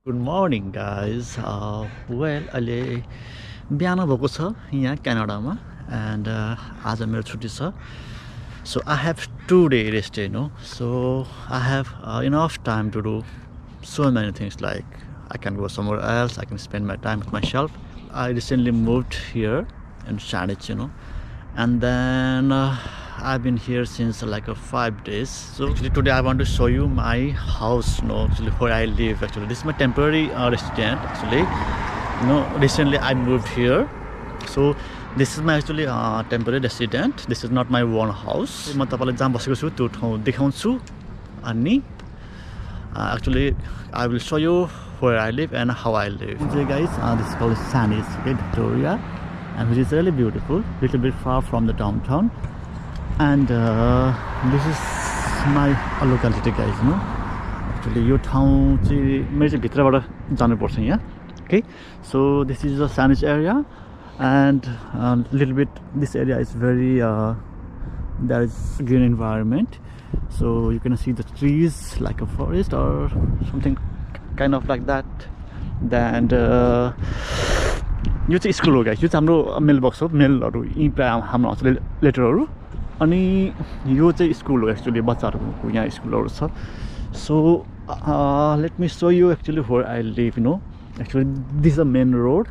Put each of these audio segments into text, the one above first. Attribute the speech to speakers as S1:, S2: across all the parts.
S1: Good morning, guys. Well, अहिले बिहान भएको छ यहाँ क्यानाडामा and आज मेरो छुट्टी छ. So I have 2 day rest day, So I have enough time to do so many things. Like I can go somewhere else. I can spend my time with myself. I recently moved here in Sanich, and then I've been here since like 5 days. So actually today I want to show you my house, actually where I live. Actually, this is my temporary resident. Actually, recently I moved here, so this is my actually temporary resident. This is not my own house. म तपाईलाई जहाँ बसेको छु त्यो ठाउँ देखाउँछु अनि actually I will show you where I live and how I live. Okay, guys, this is called Sanich, Victoria, and which is really beautiful. Little bit far from the downtown, and this is my locality, guys. Actually, यो ठाउँ चाहिँ मेरो चाहिँ भित्रबाट जानुपर्छ यहाँ. Okay, so this is the Sanich area, and little bit this area is very there is green environment, so you can see the trees like a forest or something kind of like that. Then यो चाहिँ school हो guys. यो चाहिँ हाम्रो मेल box हो. मेलहरू यहीँ प्रायः हाम्रो आउँछ लेटरहरू. अनि यो चाहिँ स्कुल हो एक्चुअली. बच्चाहरूको यहाँ स्कुलहरू छ. So let me show you actually where I live. Actually this is the main road.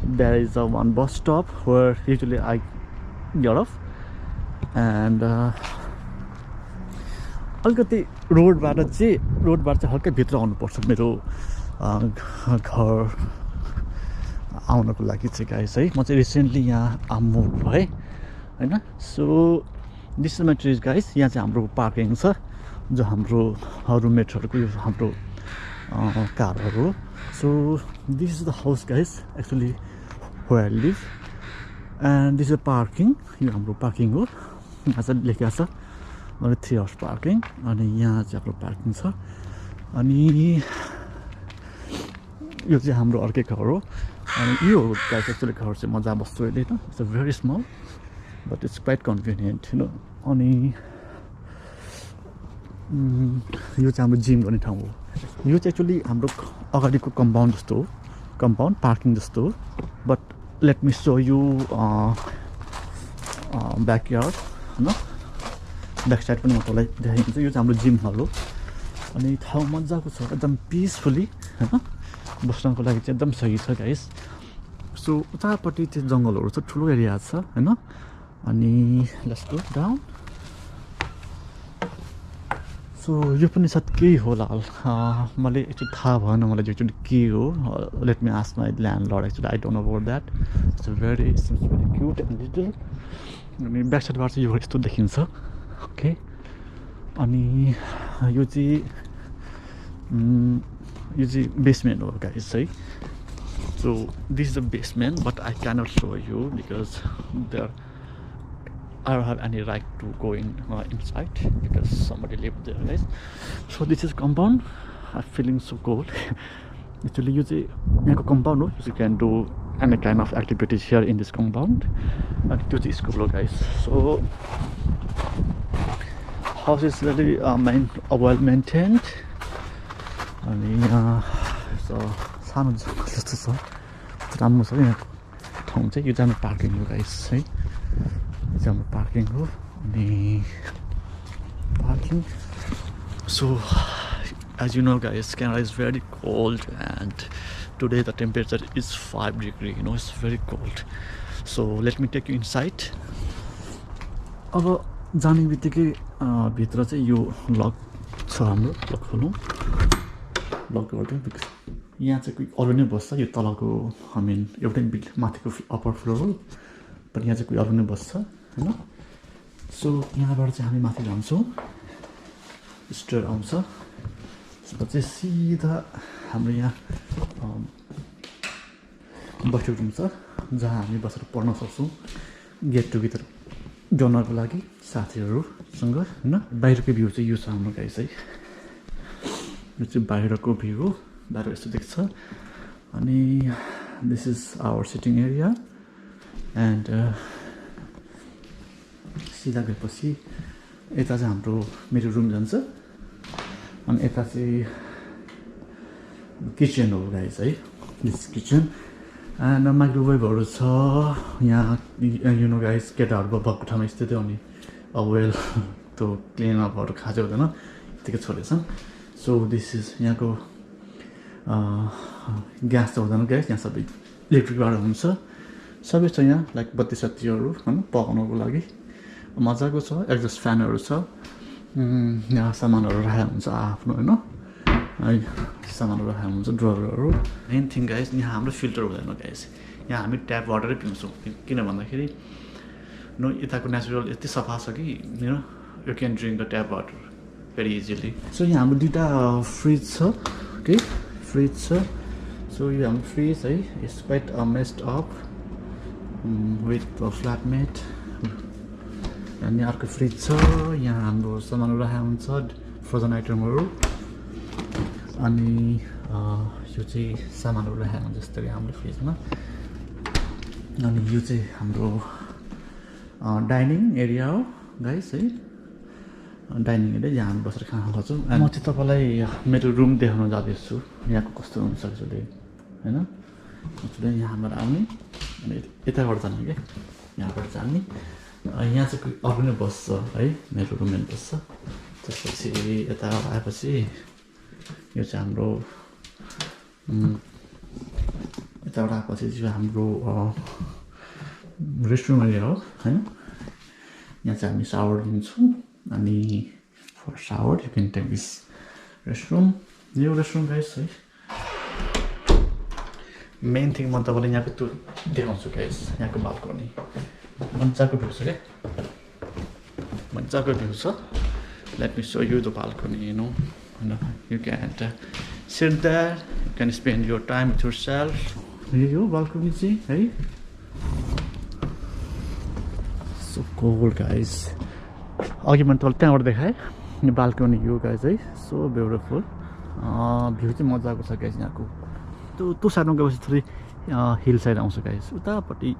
S1: There is a one bus stop where usually I get off, and अलिकति रोडबाट चाहिँ हल्का भित्र आउनुपर्छ मेरो घर आउनको लागि चाहिँ गाइस है. म चाहिँ रिसेन्टली यहाँ मुभ भएँ हैन. So this is my trees guys. यहाँ चाहिँ हाम्रो पार्किङ छ जो हाम्रो रुममेटहरूको यो हाम्रो कारहरू हो. So this is the house guys actually where I live, and this is a parking. यो हाम्रो पार्किङ हो. यहाँ चाहिँ लेखेको छ 3 hours पार्किङ. अनि यहाँ चाहिँ हाम्रो पार्किङ छ. अनि यो चाहिँ हाम्रो अर्कै घर हो. अनि यो गाइस एक्चुअली घर चाहिँ म जहाँ बस्छु अहिले त it's a very small but it's quite convenient. अनि यो चाहिँ हाम्रो जिम गर्ने ठाउँ हो. यो चाहिँ एक्चुअली हाम्रो अगाडिको कम्पाउन्ड जस्तो हो. कम्पाउन्ड पार्किङ जस्तो हो. But let me show you backyard होइन. ब्याक साइड पनि म तपाईँलाई देखाइदिन्छु. यो चाहिँ हाम्रो जिम हल हो. अनि ठाउँ मजाको छ एकदम पिसफुली होइन. बस्नको लागि चाहिँ एकदम सही छ गाइस. सो उतापट्टि चाहिँ जङ्गलहरू छ. ठुलो एरिया छ होइन. अनि लेट्स गो डाउन. सो यो पनि सायद केही होला. मैले एक्चुअली थाहा भएन मलाई जो एक्चुअली के हो. Let me ask my landlord. Actually I don't know about that. It's very cute and little. अनि ब्याक साइडबाट चाहिँ यो यस्तो देखिन्छ. ओके. अनि यो चाहिँ बेसमेन्ट हो गाइस है. So this is the basement but I can't show you because there I don't have any right to go inside because somebody lived there, guys. So this is compound. I'm feeling so cold. Actually, you see, यहाँ compound हो. You can do any kind of activities here in this compound. And this is school, guys. So house is really well maintained. अनि so सानो जग्गा जस्तो छ. राम्रो छ यहाँ ठाउँ चाहिँ. यो चाहिँ हाम्रो पार्किङ हो गाइस है. यो चाहिँ हाम्रो पार्किङ हो. अनि parking. So as you know guys, Canada is very cold and today the temperature is 5 degrees. It's very cold. So let me take you inside. अब जाने बित्तिकै भित्र चाहिँ यो लक छ हाम्रो. लक खोलौँ. लक गरिदिउँ बिकज यहाँ चाहिँ कोही अरू नै बस्छ. यो तलको एउटै माथिको अप्पर फ्लोर हो. बट यहाँ चाहिँ कोही अरू नै बस्छ होइन. सो यहाँबाट चाहिँ हामी माथि जान्छौँ. स्टेयर आउँछ. त्यसपछि सिधा हाम्रो यहाँ बैठक रुम छ जहाँ हामी बसेर पढ्न सक्छौँ. गेट टुगेदर गर्नको लागि साथीहरूसँग होइन. बाहिरको भ्यू चाहिँ यो छ हाम्रो गाइस है. यो चाहिँ बाहिरको भ्यू हो. बाहिर यस्तो देख्छ. अनि this is our sitting area. And सिधा गएपछि यता चाहिँ हाम्रो मेरो रुम जान्छ. अनि यता चाहिँ किचन हो गाइस है दिस किचन एन्ड माइक्रोवेभहरू छ यहाँ यु नो गाइस केटाहरू भएको ठाउँमा यस्तै थियो अनि वेल त्यो क्लिन अपहरू खाँचो हुँदैन यतिकै छोडेछन् सो दिस इज यहाँको ग्यास त हुँदैन ग्यास यहाँ सबै इलेक्ट्रिकबाट हुन्छ सबै छ यहाँ लाइक बत्ती सत्तीहरू होइन पकाउनुको लागि मजाको छ एक्जस्ट फ्यानहरू छ यहाँ सामानहरू राखेको हुन्छ आफ्नो होइन है सामानहरू राखेको हुन्छ ड्ररहरू मेन थिङ गाइस यहाँ हाम्रो फिल्टर हुँदैन गाइस यहाँ हामी ट्याप वाटरै पिउँछौँ किन भन्दाखेरि नो यताको नेचुरल यति सफा छ कि you can drink the tap water very easily so यहाँ हाम्रो दुइटा फ्रिज छ ओके फ्रिज छ सो यो हाम्रो फ्रिज है it's quite messed up with flatmate अनि अर्को फ्रिज छ यहाँ हाम्रो सामानहरू राखेको हुन्छ फ्रोजन आइटमहरू अनि यो चाहिँ सामानहरू राखेको हुन्छ जस्तै हाम्रो फ्रिजमा अनि यो चाहिँ हाम्रो डाइनिङ एरिया हो गाइस है डाइनिङ एरिया यहाँ हामी बसेर खाना खान्छौँ म चाहिँ तपाईँलाई मेरो रुम देखाउन जाँदैछु यहाँको कस्तो हुन्छ एक्चुली होइन एक्चुली यहाँबाट आउने अनि यताबाट जाने क्या यहाँबाट जाने यहाँ चाहिँ कोही अरू नै बस्छ है मेरो रुममेट बस्छ त्यसपछि यता आएपछि यो चाहिँ हाम्रो यताबाट आएपछि चाहिँ हाम्रो रेस्टरुम एरिया हो होइन यहाँ चाहिँ हामी सावर लिन्छौँ अनि for shower you can take this restroom यो रेस्टरुम गाइस है मेन थिङ म तपाईँलाई यहाँको त्यो देखाउँछु गाइस यहाँको बाल्कनी मजाको भ्यू छ क्या मजाको भ्यू छ late me show you the balcony you know you can seat that you can spend your time with your self यो बाल्कनी चाहिँ है सो कोल्ड गाइस अघि मैले तपाईँलाई त्यहाँबाट देखाएँ यो बाल्कनी यो गाइस है सो ब्युटिफुल भ्यू चाहिँ मजाको छ गाइस यहाँको त्यो साइडमा गएपछि थोरै हिल साइड आउँछ गाइस उतापट्टि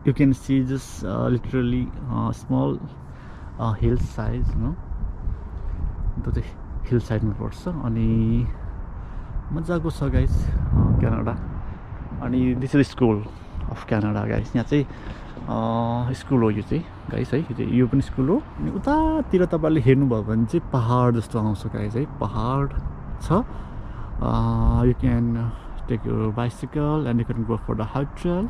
S1: you can see just literally small hill size no त्यो चाहिँ हिल साइडमा पर्छ अनि मजाको छ गाइस क्यानाडा अनि this is school of Canada guys यहाँ चाहिँ स्कुल हो यो चाहिँ गाइस है यो पनि स्कुल हो अनि उतातिर तपाईँले हेर्नुभयो भने चाहिँ पहाड जस्तो आउँछ गाइस है पहाड छ you can take your bicycle and you can go for the hike trail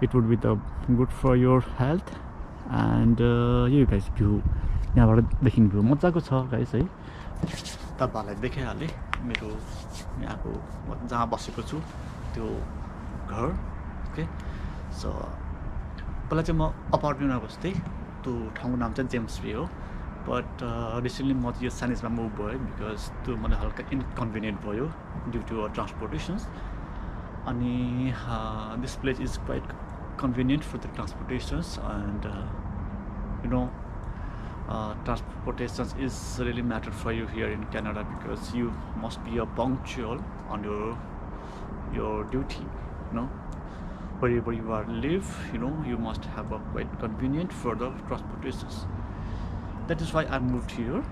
S1: it would be the good for your health and yo guys view यहाँबाट देखिने भ्यू मजाको छ गाइस है तपाईँहरूलाई देखाइहालेँ मेरो यहाँको म जहाँ बसेको छु त्यो घर ओके सो पहिला चाहिँ म अपार्टमेन्टमा बस्थेँ त्यो ठाउँको नाम चाहिँ जेम्स बे हो बट रिसेन्टली म यो सानिचमा मुभ भयो बिकज त्यो मलाई हल्का इन्कन्भिनियन्ट भयो ड्यु टु ट्रान्सपोर्टेसन्स अनि this place is quite convenient for the transportations and you know transportations is really matter for you here in Canada because you must be punctual on your duty you know wherever you are live you know you must have a quite convenient for the transportations that is why I moved here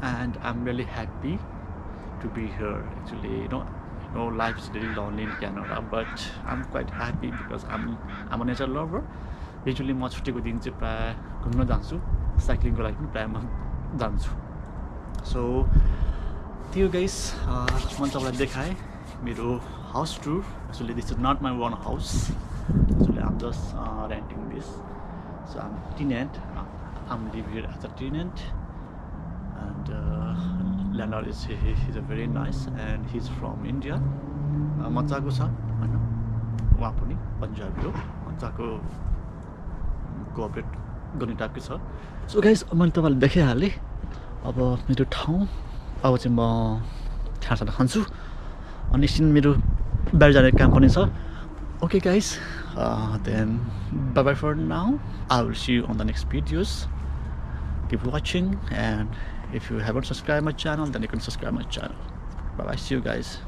S1: and I'm really happy to be here actually you know life is really lonely in Canada but I'm quite happy because I'm a nature lover usually म छुट्टीको दिन चाहिँ प्रायः घुम्न जान्छु साइक्लिङको लागि पनि प्रायः म जान्छु सो त्यो गाइस मैले तपाईँलाई देखाएँ मेरो house tour actually this is not my own house actually um just renting this so um tenant um live here as a tenant and landlord is he's a very nice and he's from India मजाको छ हैन उहाँ पनि पन्जाबी हो मजाको cooperate गर्ने टाइपको छ सो गाइस मैले तपाईँलाई देखाइहालेँ अब मेरो ठाउँ अब चाहिँ म खाना खान्छु अनि एकछिन मेरो बाहिर जाने काम पनि छ okay guys then bye bye for now I will see you on the next videos keep watching and if you haven't subscribed my channel then you can subscribe my channel bye bye see you guys